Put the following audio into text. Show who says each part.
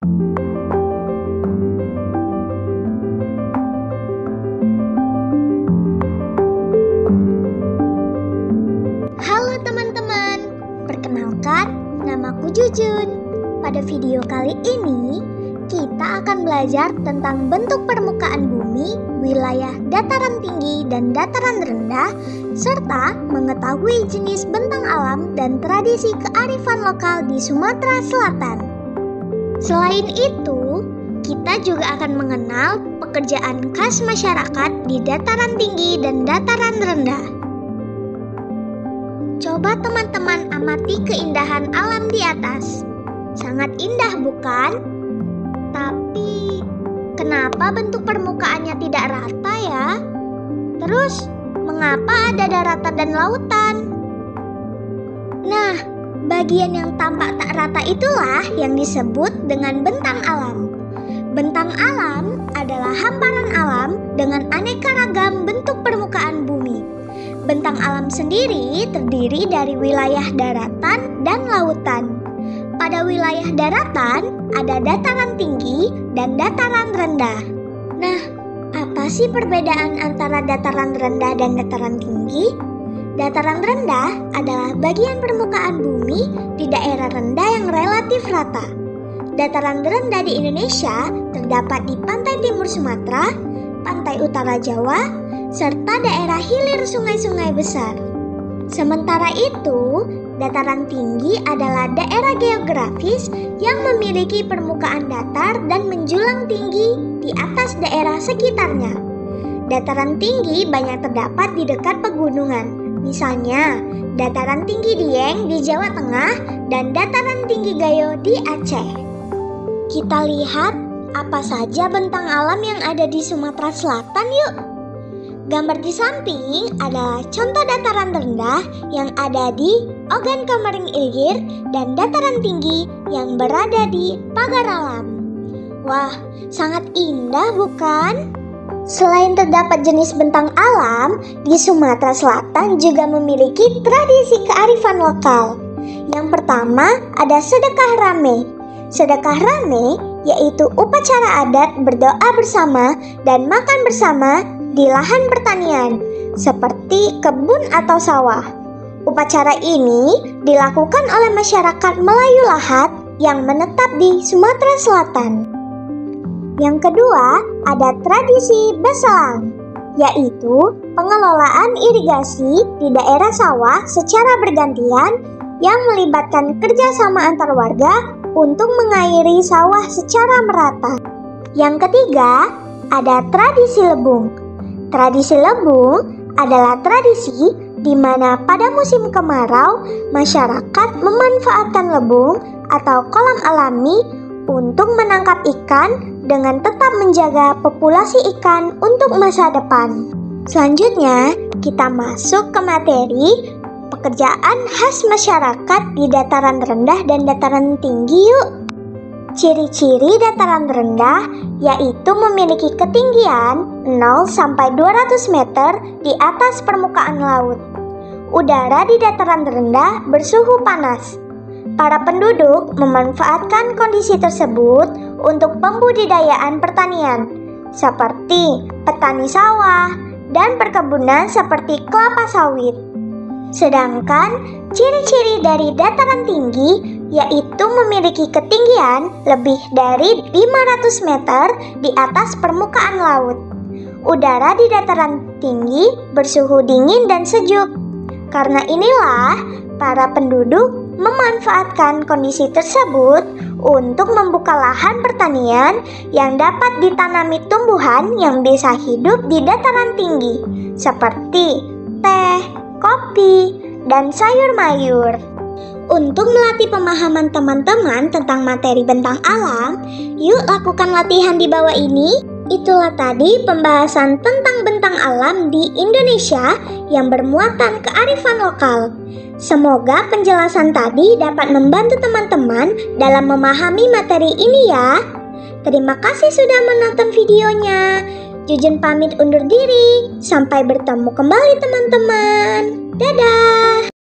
Speaker 1: Halo teman-teman, perkenalkan, namaku Jujun. Pada video kali ini, kita akan belajar tentang bentuk permukaan bumi, wilayah dataran tinggi dan dataran rendah, serta mengetahui jenis bentang alam dan tradisi kearifan lokal di Sumatera Selatan. Selain itu, kita juga akan mengenal pekerjaan khas masyarakat di dataran tinggi dan dataran rendah. Coba teman-teman amati keindahan alam di atas. Sangat indah bukan? Tapi kenapa bentuk permukaannya tidak rata ya? Terus mengapa ada daratan dan lautan? Nah, bagian yang tampak tak rata itulah yang disebut dengan bentang alam. Bentang alam adalah hamparan alam dengan aneka ragam bentuk permukaan bumi. Bentang alam sendiri terdiri dari wilayah daratan dan lautan. Pada wilayah daratan ada dataran tinggi dan dataran rendah. Nah, apa sih perbedaan antara dataran rendah dan dataran tinggi? Dataran rendah adalah bagian permukaan bumi di daerah rendah yang relatif rata. Dataran rendah di Indonesia terdapat di pantai timur Sumatera, pantai utara Jawa, serta daerah hilir sungai-sungai besar. Sementara itu, dataran tinggi adalah daerah geografis yang memiliki permukaan datar dan menjulang tinggi di atas daerah sekitarnya. Dataran tinggi banyak terdapat di dekat pegunungan, misalnya dataran tinggi Dieng di Jawa Tengah dan dataran tinggi Gayo di Aceh. Kita lihat apa saja bentang alam yang ada di Sumatera Selatan yuk. Gambar di samping adalah contoh dataran rendah yang ada di Ogan Komering Ilir dan dataran tinggi yang berada di Pagar Alam. Wah, sangat indah bukan? Selain terdapat jenis bentang alam, di Sumatera Selatan juga memiliki tradisi kearifan lokal. Yang pertama ada sedekah rame. Sedekah rame yaitu upacara adat berdoa bersama dan makan bersama di lahan pertanian, seperti kebun atau sawah. Upacara ini dilakukan oleh masyarakat Melayu Lahat yang menetap di Sumatera Selatan. Yang kedua, ada tradisi Basalang, yaitu pengelolaan irigasi di daerah sawah secara bergantian yang melibatkan kerjasama antar warga untuk mengairi sawah secara merata. Yang ketiga, ada tradisi lebung. Tradisi lebung adalah tradisi di mana pada musim kemarau masyarakat memanfaatkan lebung atau kolam alami untuk menangkap ikan dengan tetap menjaga populasi ikan untuk masa depan. Selanjutnya, kita masuk ke materi pekerjaan khas masyarakat di dataran rendah dan dataran tinggi yuk. Ciri-ciri dataran rendah yaitu memiliki ketinggian 0 sampai 200 meter di atas permukaan laut. Udara di dataran rendah bersuhu panas. Para penduduk memanfaatkan kondisi tersebut untuk pembudidayaan pertanian, seperti petani sawah dan perkebunan seperti kelapa sawit. Sedangkan ciri-ciri dari dataran tinggi yaitu memiliki ketinggian lebih dari 500 meter di atas permukaan laut. Udara di dataran tinggi bersuhu dingin dan sejuk. Karena inilah para penduduk memanfaatkan kondisi tersebut untuk membuka lahan pertanian yang dapat ditanami tumbuhan yang bisa hidup di dataran tinggi, seperti teh, kopi, dan sayur mayur. Untuk melatih pemahaman teman-teman tentang materi bentang alam, yuk lakukan latihan di bawah ini. Itulah tadi pembahasan tentang bentang alam di Indonesia yang bermuatan kearifan lokal. Semoga penjelasan tadi dapat membantu teman-teman dalam memahami materi ini ya. Terima kasih sudah menonton videonya. Jujun pamit undur diri. Sampai bertemu kembali teman-teman. Dadah!